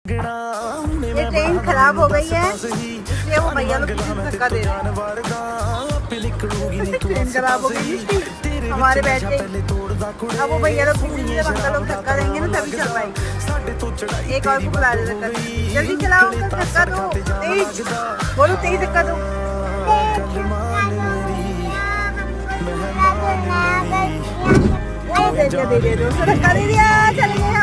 ये ट्रेन खराब हो गई है इसलिए वो भैया लोग किसी को धक्का दे रहे हैं। ट्रेन खराब हो गई हमारे बैठ के, अब वो भैया लोग किसी जब अंकल लोग धक्का देंगे ना तभी चल पाएंगे। एक और को बुला दे धक्का, जल्दी चलाओ धक्का दो, तेज बोलो, तेज धक्का दो। दे दो, धक्का दे दिया, चले गए।